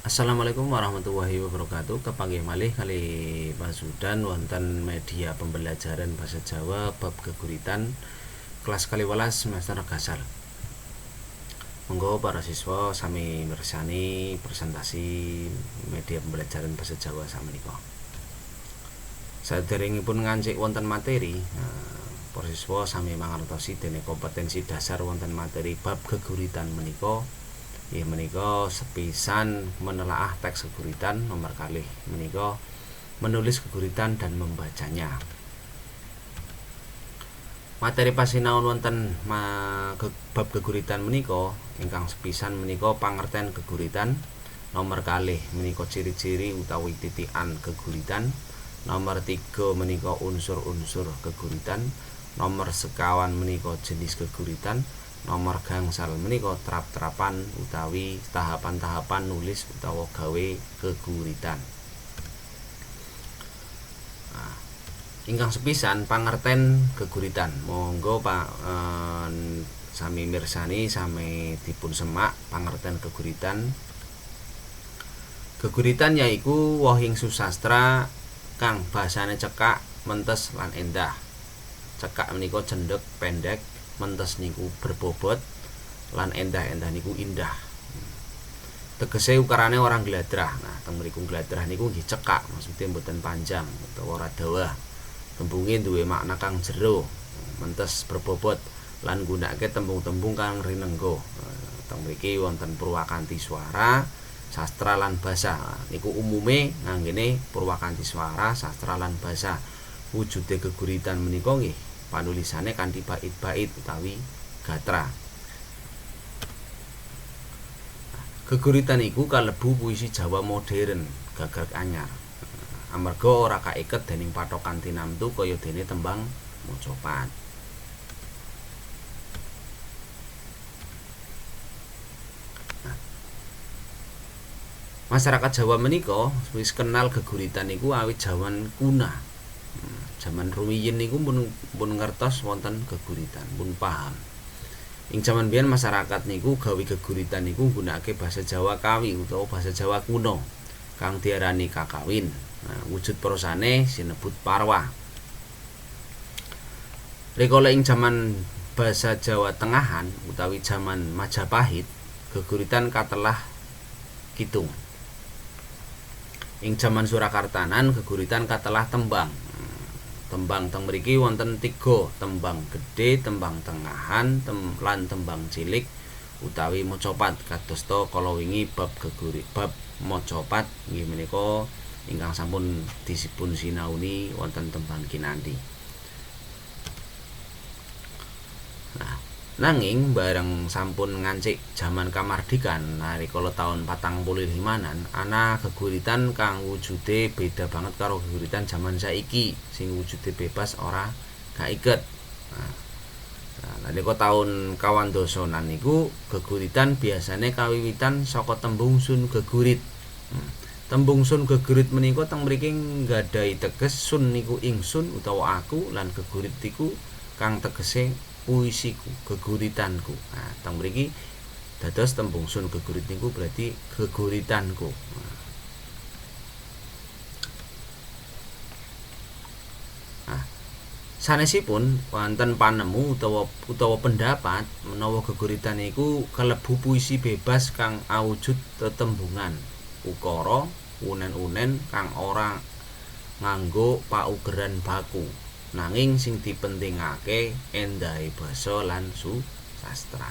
Assalamualaikum warahmatullahi wabarakatuh. Kepanggih malih kali pasudan wonten media pembelajaran bahasa Jawa bab geguritan kelas kaliwelas semester gasal. Monggo para siswa sami mirsani presentasi media pembelajaran bahasa Jawa samenika. Saderengipun ngancik wonten materi, para siswa sami mangertosi dene kompetensi dasar wonten materi bab geguritan menika. Menika sepisan menelaah teks geguritan nomor kalih menika menulis geguritan dan membacanya. Materi pasinaon wonten bab geguritan menika ingkang sepisan menika pangerten geguritan, nomor kalih menika ciri-ciri utawi titikan geguritan, nomor 3 menika unsur-unsur geguritan, nomor sekawan menika jenis geguritan, nomor gangsal menika terap-terapan utawi tahapan-tahapan nulis utawa gawe geguritan. Ingkang sepisan pangerten geguritan. Monggo Pak sami mirsani sami dipun semak pangerten geguritan. Geguritan yaiku wohing susastra kang basane cekak, mentes lan endah. Cekak menika cendhek pendek, mentes niku berbobot, lan endah-endah niku indah. Tegese ukarane orang gladrah. Nah, teng mriku gladrah niku nggih cekak, maksudnya mboten panjang utawa ora dawa. Tembunge duwe makna kang jero, mentes berbobot lan nggunakake tembung-tembung kang rinengga. Teng mriki wonten purwakanthi swara, sastra lan basa. Niku umume nganggene purwakanthi swara, sastra lan basa. Wujude geguritan menika nggih panulisane kanthi bait-bait utawi gatra. Geguritan iku kalebu puisi Jawa modern, gagrag anyar. Amarga ora kaiket dening patokan tinamtu kaya dene tembang mocopat. Masyarakat Jawa menika wis kenal geguritan niku awit jaman kuna. Jaman rumiyin niku pun ngertos wonten geguritan, pun paham. Ing jaman biyen masyarakat niku gawe geguritan niku nggunakake basa Jawa Kawi utawa basa Jawa kuno kang diarani kakawin. Nah, wujud prosane sinebut parwa. Rikala ing jaman basa Jawa Tengahan utawi jaman Majapahit, geguritan katelah kitung. Ing jaman Surakartanan geguritan katelah tembang. Tembang teng mriki wonten 3, tembang gedhe, tembang tengahan, lan tembang cilik utawi mocopat. Kadosta kala wingi bab mocopat nggih menika ingkang sampun disipun sinauni wonten tembang kinanthi. Nah, nanging bareng sampun ngancik jaman kamardikan nalika taun 45-an ana geguritan kang wujude beda banget karo geguritan jaman saiki sing wujude bebas ora kaiket. Nalika taun 2000-an niku geguritan biasane kawiwitan saka tembung sun gegurit. Tembung sun gegurit menika teng mriki nggadhahi teges sun niku ingsun utawa aku, lan gegurit iku kang tegese puisiku, geguritanku. Nah, teng mriki dados tembung sun gegurit niku berarti geguritanku. Nah, sanesipun wonten panemu utawa pendapat menawa geguritan niku kalebu puisi bebas kang awujud tetembungan, ukara, unen-unen kang ora nganggo paugeran baku, nanging sing dipentingake endahe basa lan sastra.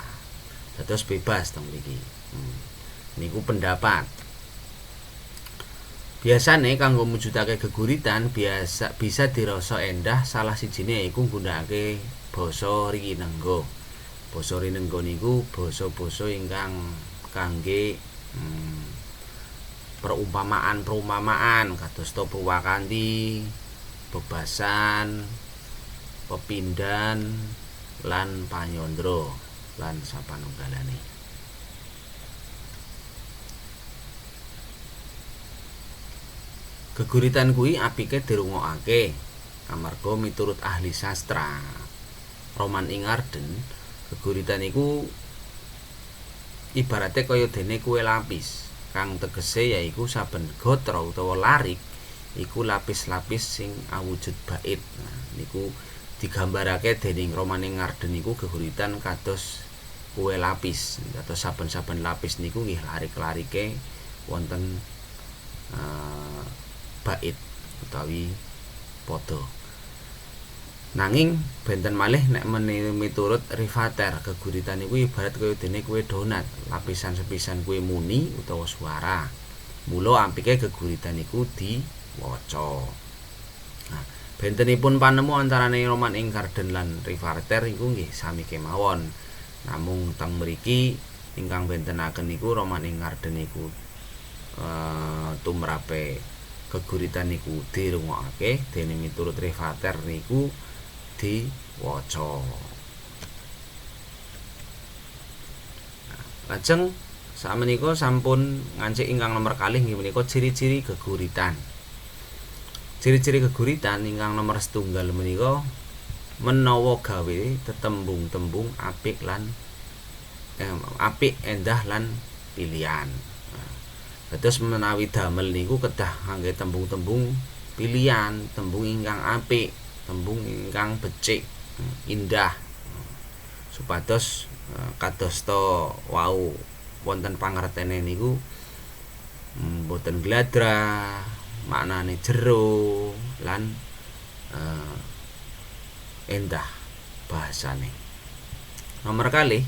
Dados bebas teng mriki. Niku pendapat. Biasane kanggo mujudake geguritan bisa dirasa endah, salah sijine iku nggunakake basa rinengga. Basa rinengga niku basa-basa ingkang kangge perumpamaan kadosta purwakanthi, bebasan, pepindhan, lan panyandra lan sapanunggalane. Geguritan kuwi apike dirungokake amarga miturut ahli sastra Roman Ingarden, geguritan iku ibarate kaya dene kue lapis. kang tegese yaiku saben gatra utawa larik iku lapis-lapis sing awujud bait. Nah, niku digambarake dening Romaning Ngarden niku geguritan kados kue lapis. Atau saben-saben lapis niku nggih larik-larike wonten bait utawi padha. Nanging benten malih nek miturut Rivater geguritan niku ibarat kaya dene kue donat, lapisan sepisan kue muni utawa suara. Mula ampike geguritan niku diwaca. Nah, bentenipun panemu antarane Roman ing Ngarden lan Rivater niku nggih sami kemawon. Namung teng mriki ingkang bentenaken niku Roman ing Ngarden niku tumrape geguritan niku dirungokake, dene miturut Rivater niku diwaca. Lajeng sakmenika sampun ngancik ingkang nomor kalih nggih menika ciri-ciri geguritan. Ciri-ciri geguritan ingkang nomor setunggal menika menawa gawe tetembung-tembung apik lan apik, endah lan pilihan. Terus menawi damel niku kedah ngangge tembung-tembung pilihan, tembung ingkang apik, tembung ingkang becik, indah, supados kadosta wau wonten pangertene niku boten gladrah, maknane jero lan endah bahasane. Nomor kalih,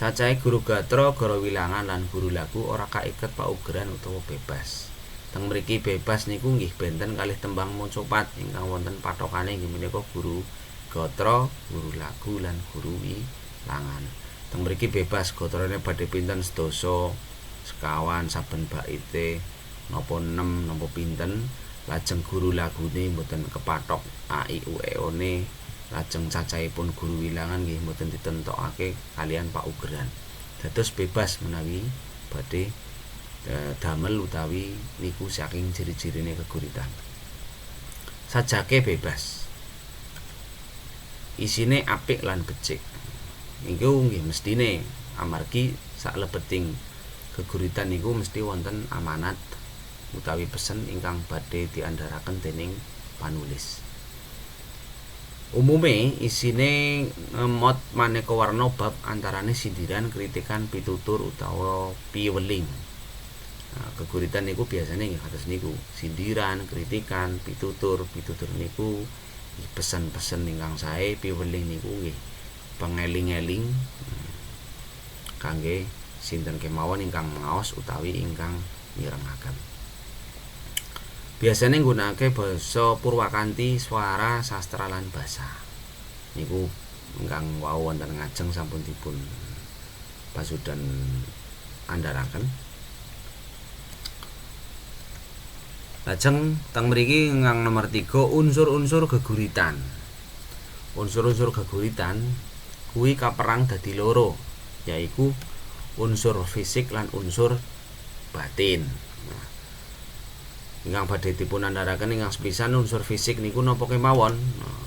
cacahe guru gatra, guru wilangan lan guru lagu ora kaiket paugeran utawa bebas. Teng mriki bebas niku nggih benten kalih tembang mocopat ingkang wonten patokane inggih menika guru gatra, guru lagu lan guru wilangan. Teng mriki bebas gatrane badhe pinten sedasa, sekawan saben baite napa 6 napa pinten. Lajeng guru lagune mboten kepatok a i u e o ne. Lajeng cacahipun guru wilangan nggih mboten ditentokake kalian paugeran. Dados bebas menawi badhe damel utawi niku saking ciri-cirine geguritan. Sajake bebas, isine apik lan becik. Niku nggih mestine amargi saklebeting geguritan niku mesti wonten amanat utawi pesen ingkang badhe diandharaken dening panulis. Umume isine ngemot maneka warna bab antarane sindiran, kritikan, pitutur utawa piweling. Nah, geguritan niku biasane nggih kados niku, sindiran, kritikan, pitutur niku pesen-pesen ingkang sae, piweling niku nggih pengeling-eling kangge sinten kemawon ingkang maos utawi ingkang mirengaken. Biasane nggunakake basa Purwakanti, swara, sastra lan basa. Niku ingkang wau wonten ngajeng sampun dipun pasudan andharaken. Lajeng teng mriki ingkang nomor 3 unsur-unsur geguritan. Unsur-unsur geguritan kuwi kaperang dadi loro, yaiku unsur fisik lan unsur batin. Nah, ingkang badhe dipun andharaken ingkang sepisan unsur fisik niku napa kemawon. Nah,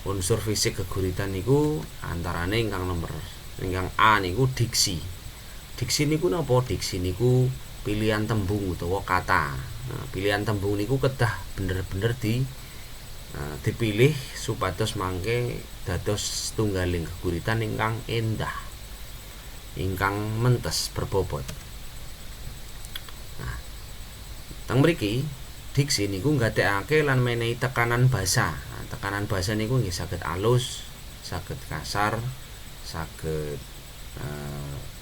unsur fisik geguritan niku antarane ingkang A niku diksi. Diksi niku napa? Diksi niku pilihan tembung utawa kata. Nah, pilihan tembung niku kedah bener-bener dipilih supados mangke dados setunggaling geguritan ingkang endah, ingkang mentes berbobot. Nah, teng mriki diksi niku nggadekake lan menehi tekanan basa. Nah, tekanan basa niku nggih saged alus, saged kasar, saged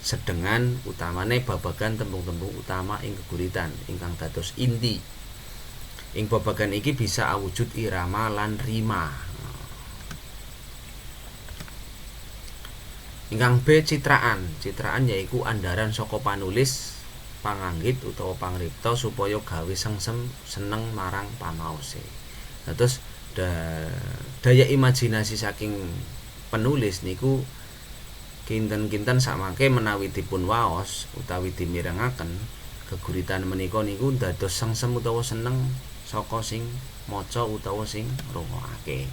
sedengan, utamane babagan tembung-tembung utama ing geguritan ingkang dados inti. Ing babagan iki bisa awujud irama lan rima. Ingkang B citraan. Citraan yaiku andharan saka panulis, panganggit utawa pangripta supaya gawe sengsem seneng marang pamaose. Terus daya imajinasi saking penulis niku kinten-kinten samangke menawi dipun waos utawi dimirengaken geguritan menika niku dados sengsem utawa seneng saka sing maca utawa sing ngrungokake.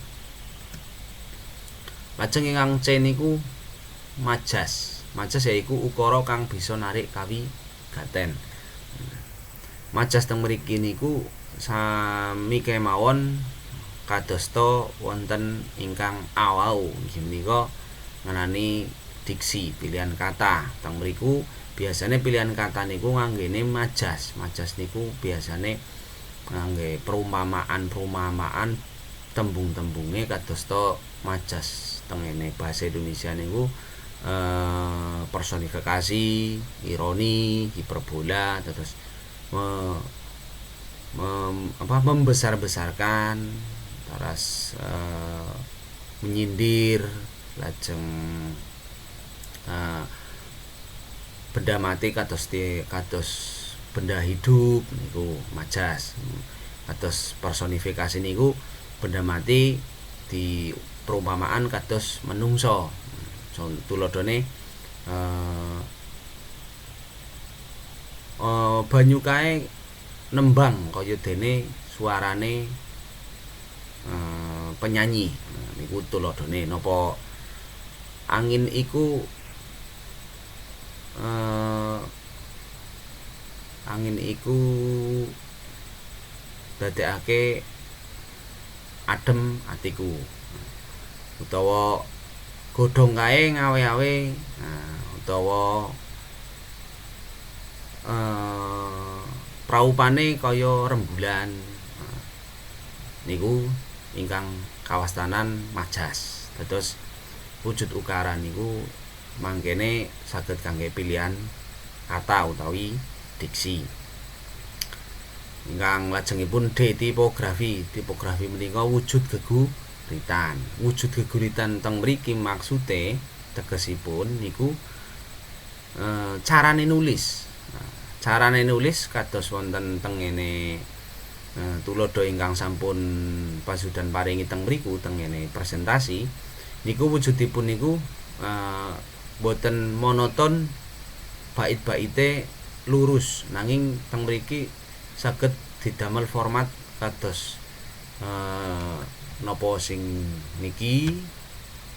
Lajeng ingkang C niku majas. Majas yaiku ukara kang bisa narik kawigaten. Majas teng mriki niku sami kemawon kadosta wonten ingkang awau inggih menika ngenani diksi pilihan kata. Teng mriku biasane pilihan kata niku nganggene majas. Majas niku biasane ngangge perumpamaan tembung-tembunge kadosta majas. Tengene bahasa Indonesia niku personifikasi, ironi, hiperbola, terus membesar-besarkan, terus menyindir, lajeng benda mati kados benda hidup niku majas. Kados personifikasi niku benda mati di perumpamaan kados menungso. Tuladhane banyu kae nembang kaya dene suarane penyanyi. Niku tuladhane napa angin iku dadekake adem atiku, utawa godhong kae ngawe-awe, utawa praupane kaya rembulan. Niku ingkang kawastanan majas. Dados wujud ukaran niku mangkene saged kangge pilihan kata utawi diksi. Ingkang lajengipun D tipografi. Tipografi menika wujud geguritan. Wujud geguritan teng mriki maksude tegesipun niku carane nulis. Carane nulis kados wonten teng ngene tulodo ingkang sampun pasudan paringi teng mriku teng ngene presentasi niku wujudipun niku boten monoton, bait-baite lurus, nanging teng mriki saged didamel format kados napa sing niki,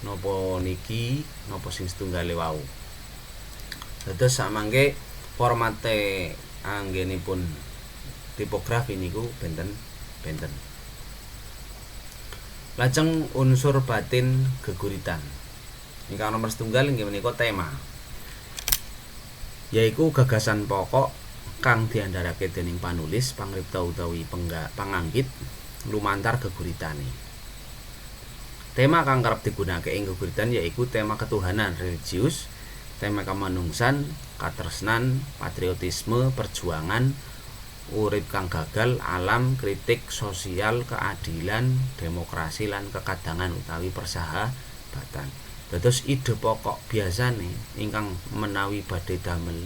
napa sing setunggale wau. Dados samangke formate anggenipun tipografi niku benten. Lajeng unsur batin geguritan. Ingkang nomor setunggal inggih menika tema. Yaiku gagasan pokok kang diandharake dening panulis, pangripta utawi panganggit lumantar geguritane. Tema kang kerep digunakake ing geguritan yaiku tema ketuhanan religius, tema kamanungsan, katresnan, patriotisme, perjuangan, urip kang gagal, alam, kritik sosial, keadilan, demokrasi lan kekadangan utawi persahabatan. Dados ide pokok biasane ingkang menawi badhe damel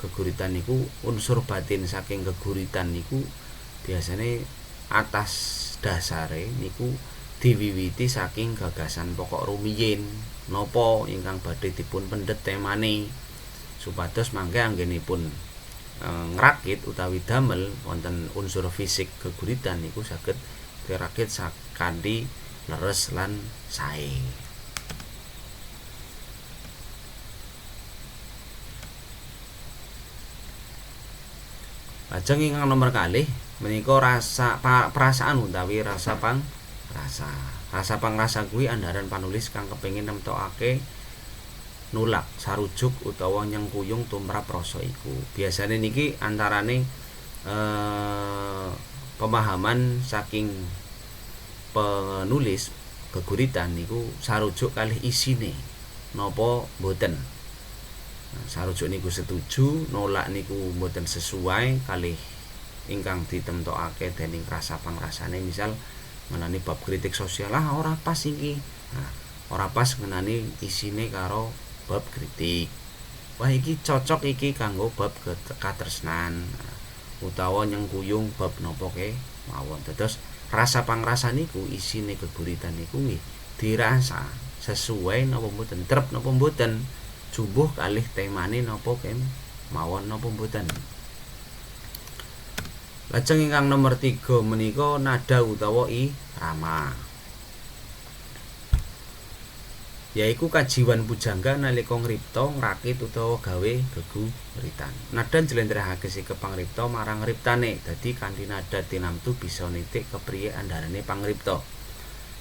geguritan niku unsur batin saking geguritan niku biasane atas dasare niku diwiwiti saking gagasan pokok rumiyin napa ingkang badhe dipun pendhet temane supados mangke anggenipun ngrakit utawi damel wonten unsur fisik geguritan niku saged dirakit sakanthi leres lan sae. Lajeng ingkang nomor kalih menika rasa perasaan utawi rasa pangrasa. Rasa pangrasa kuwi andharan panulis kang kepengin nemtokake nulak, sarujuk utawa nyengkuyung tumrap rasa iku. Biasane niki antarane pemahaman saking penulis geguritan niku sarujuk kalih isine napa mboten. Sarujuk niku setuju, nolak niku mboten sesuai kalih ingkang ditemtokake dening rasa pangrasane. Misal ngenani bab kritik sosial, ora pas iki. Ora pas ngenani isine karo bab kritik. Wah iki cocok iki kanggo bab katresnan utawa nyengkuyung bab napa ke mawon. Dados rasa pangrasa niku isine geguritan niku nggih dirasa sesuai napa mboten, trep napa mboten, jumbuh kalih temane napa kem mawon napa mboten. Lajeng ingkang nomor 3 menika nada utawa irama. yaiku kajiwan pujangga nalika ngripta ngrakit utawa gawe geguritan. Nada njlentrehake sikep pangripta marang ngriptane, dadi kanthi nada tinamtu bisa nitik kepriye andharane pangripta.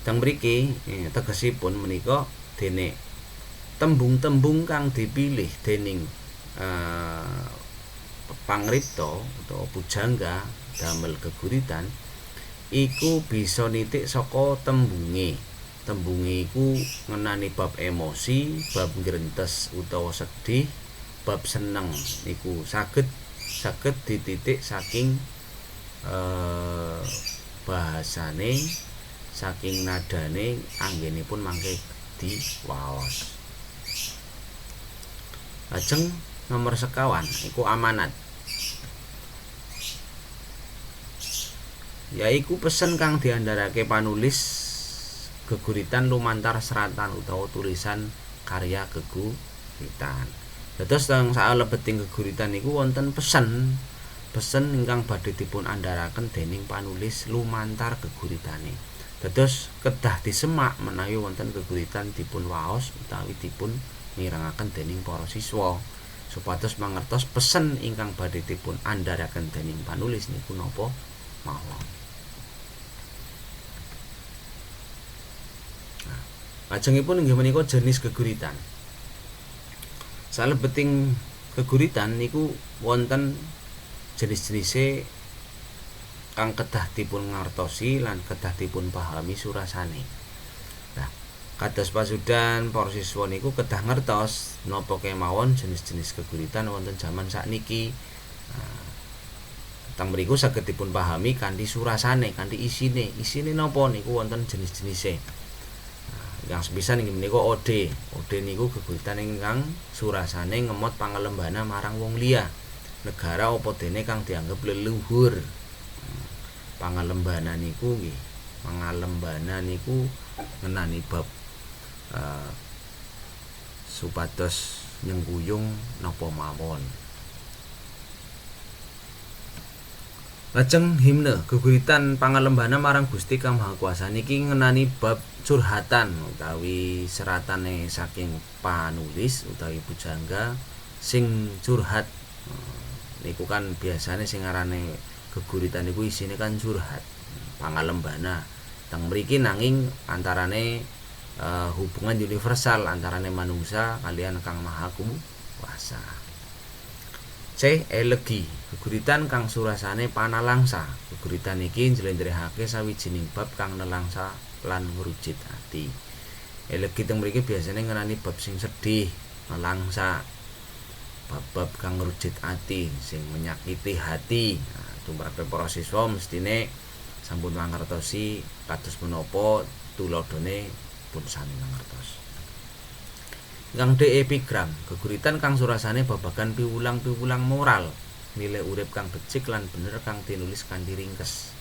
Teng mriki tegesipun menika dene tembung-tembung kang dipilih dening pangripta utawa pujangga damel geguritan iku bisa nitik saka tembunge. Tembunge iku ngenani bab emosi, bab ngrentes utawa sedih, bab seneng niku saged dititik saking bahasane, saking nadane anggenipun mangke diwaos. Lajeng nomor sekawan iku amanat. Yaiku pesen kang diandharake panulis geguritan lumantar seratan utawa tulisan karya geguritan. Dados teng salebeting geguritan niku wonten pesen ingkang badhe dipun andharaken dening panulis lumantar geguritane. Dados kedah disemak menawi wonten geguritan dipun waos utawi dipun mirengaken dening para siswa supados mangertos pesen ingkang badhe dipun andharaken dening panulis niku napa mawon. Lajengipun inggih menika jenis geguritan. Salebeting geguritan niku wonten jenis-jenise kang kedah dipun ngartosi lan kedah dipun pahami surasane. Nah, kados pasudan para siswa niku kedah ngertos napa kemawon jenis-jenis geguritan wonten jaman sakniki. Teng mriku saged dipun pahami kanthi surasane, kanthi isine. Isine napa niku wonten jenis-jenise. Yang sepisan inggih menika ode. Ode niku geguritan ingkang surasane ngemot pangalembana marang wong liya, negara apa dene kang dianggep leluhur. Pangalembana niku nggih, pangalembana niku ngenani bab supados nyengkuyung napa mawon. Lajeng himne geguritan pangalembana marang Gusti Kang Maha Kuasa niki ngenani bab curhatan utawi seratane saking panulis utawi pujangga sing curhat. Niku kan biasane sing ngarane geguritan niku isine kan curhat, pangalembana. Teng mriki nanging antarane hubungan universal antarane manungsa kalian Kang Maha Kuasa. C. Elegi geguritan kang surasane panalangsa. Geguritan iki njlentrehake sawijining bab kang nelangsa lan ngrujit ati. Elegi teng mriki biasane ngenani bab sing sedih, nelangsa. Bab-bab kang ngrujit ati, sing menyakiti hati. Nah, tumrap para siswa mestine sampun mangertosi kados menapa tuladhane pun sami mangertos. Kang D epigram geguritan kang surasane babagan piwulang-piwulang moral, nilai urip kang becik lan bener kang tinulis kanthi ringkes.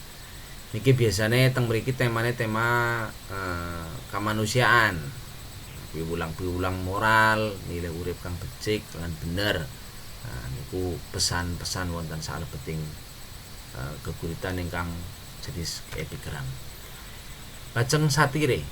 Niki biasane teng mriki temane tema kemanusiaan. Piwulang-piwulang moral, nilai urip kang becik lan bener. Nah, niku pesan-pesan wonten salebeting geguritan ingkang jenis epigram. Lajeng satire.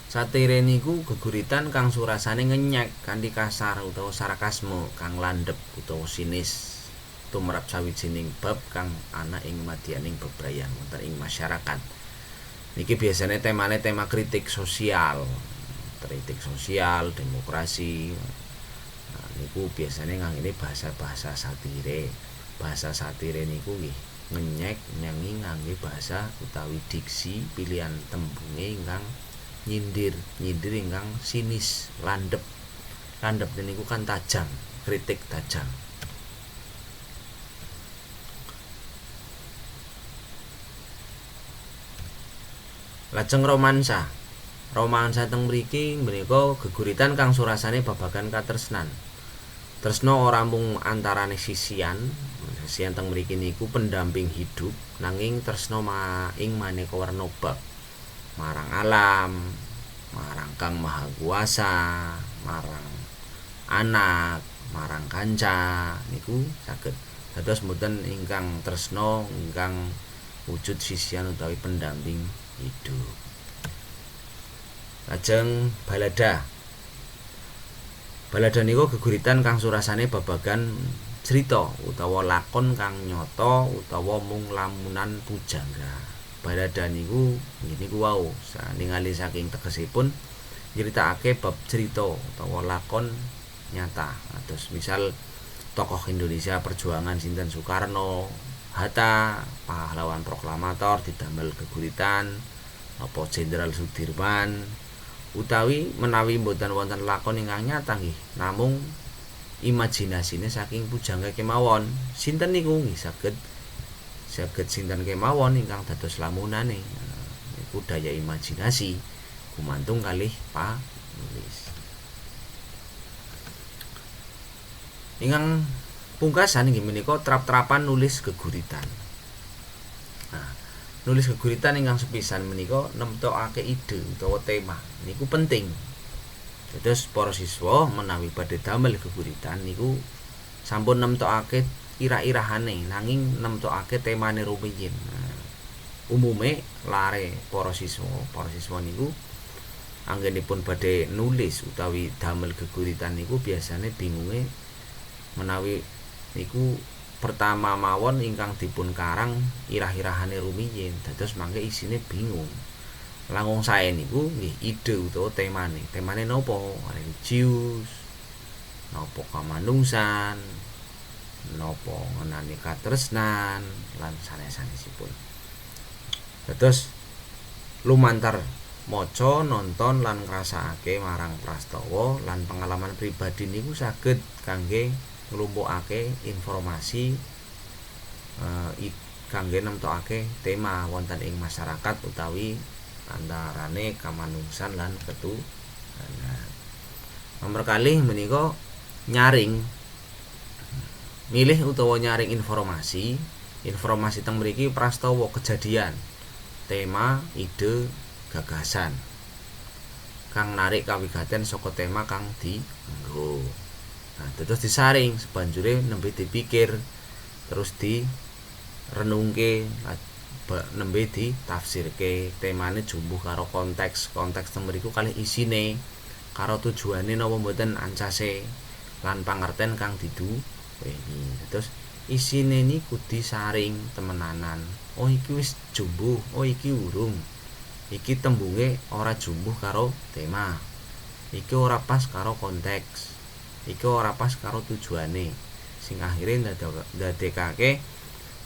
Satire niku geguritan kang surasane ngenyek kanthi kasar utawa sarkasme kang landhep utawa sinis tumrap sawijining bab kang ana ing madyaning bebrayan wonten ing masyarakat. Niki biasane temane tema kritik sosial, demokrasi. Nah, niku biasane nganggene bahasa-bahasa satire. Bahasa satire niku nggih ngenyek nanging ngangge bahasa utawi diksi pilihan tembunge ingkang nyindir ingkang sinis, landhep niku kan tajam, kritik tajam. Lajeng romansa teng mriki menika geguritan kang surasane babagan katresnan. Tresna ora mung antarane sisian teng mriki niku pendamping hidup, nanging tresna ing maneka warna bab. Marang alam, marang Kang Maha Kuasa, marang anak, marang kanca niku saged dados mboten ingkang tresna ingkang wujud sisian utawi pendamping hidup. Lajeng balada. Balada niku geguritan kang surasane babagan cerita utawa lakon kang nyata utawa mung lamunan pujangga. Balada niku niku wau ningali saking tegesipun nyritakake bab cerita utawa lakon nyata. Terus misal tokoh Indonesia perjuangan sinten Soekarno, Hatta, pahlawan proklamator didamel geguritan, apa Jenderal Sudirman, utawi menawi mboten wonten lakon ingkang nyata nggih, namung imajinasine saking pujangga kemawon. Sinten niku nggih saged sinten kemawon ingkang dados lamunane. Niku daya imajinasi gumantung kalih panulis. Ingkang pungkasan inggih menika trap-trapan nulis geguritan. Nah, nulis geguritan ingkang sepisan menika nemtokake ide utawa tema. Niku penting. Terus para siswa menawi badhe damel geguritan niku sampun nemtokake irah-irahane nanging nemtokake temane rumiyin. Umume lare para siswa niku anggenipun badhe nulis utawi damel geguritan niku biasane bingunge menawi niku pertama mawon ingkang dipun karang irah-irahane rumiyin, dados mangke isine bingung. Langkung sae niku nggih ide utawa temane. Temane napa? Religius, napa kamanungsan, napa ngenani katresnan lan sanes-sanesipun. Dados lumantar maca, nonton lan ngrasakake marang prastawa lan pengalaman pribadi niku saged kangge nglumpukake informasi kangge nemtokake tema wonten ing masyarakat utawi antarane kamanungsan lan ketuhanan. Nomor kalih menika nyaring, milih utawa nyaring informasi teng mriki prastawa kejadian, tema, ide, gagasan kang narik kawigaten saka tema kang dienggo. Nah, terus disaring sebanjure nembe dipikir, terus direnungke, nembe ditafsirke. Temane jumbuh karo konteks teng mriku kalih isine, karo tujuane napa mboten ancase lan pangerten kang diduweni. Terus isine niku disaring temenanan. Oh iki wis jumbuh, oh iki urung. Iki tembunge ora jumbuh karo tema. Iki ora pas karo konteks. Iki ora pas karo tujuane. Sing akhire ndadekake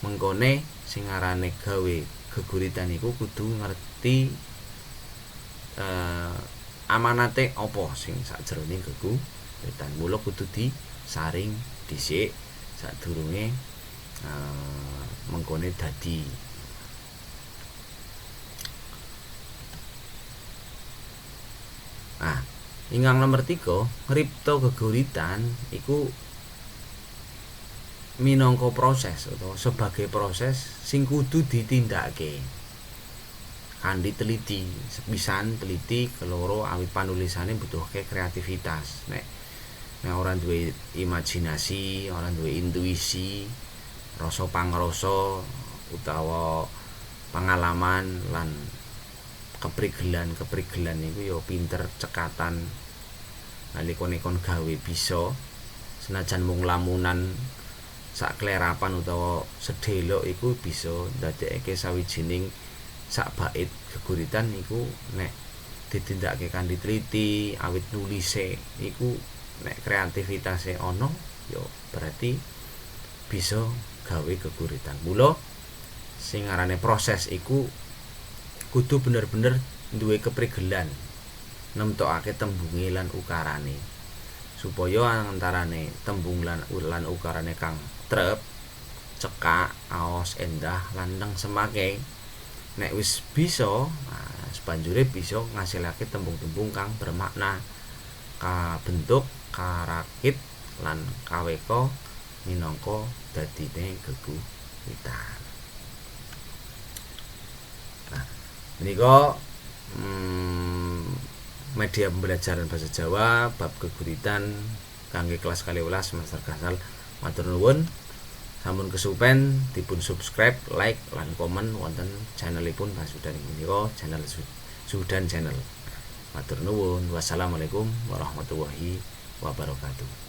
mengkone sing arane gawe geguritan iku kudu ngerti amanate apa sing sakjroning geguritan. Mula kudu disaring dhisik sadurunge mengkone dadi. Nah, ingkang nomor 3, ngripta geguritan iku minangka proses utawa sebagai proses sing kudu ditindakake kanthi teliti, sepisan teliti, keloro awit panulisane butuhke kreativitas. Nek ora duwe imajinasi, ora duwe intuisi, rasa pangrasa utawa pengalaman lan keprigelan niku ya pinter cekatan nalikane kon gawe bisa senajan mung lamunan sak klerapan utawa sedelok iku bisa ndadekake sawijining sak bait geguritan iku nek ditindakake kanthi teliti awit nulise iku nek kreativitase ana ya berarti bisa gawe geguritan. Mula sing arane proses iku kudu bener-bener duwe keprigelan nemtokake tembunge lan ukarane supaya antarane tembung lan ukarane kang trep, cekak, aos, endah lan nengsemake nek wis bisa sebanjure bisa ngasilake tembung-tembung kang bermakna kabentuk, karakit lan kaweka minangka dadine geguritan. Menika media pembelajaran bahasa Jawa bab geguritan kangge kelas 12 semester gasal. Matur nuwun. Sampun kesupen dipun subscribe, like lan komen wonten channelipun Pak Sudan menika channel Sudan channel. Matur nuwun. Wassalamualaikum warahmatullahi wabarakatuh.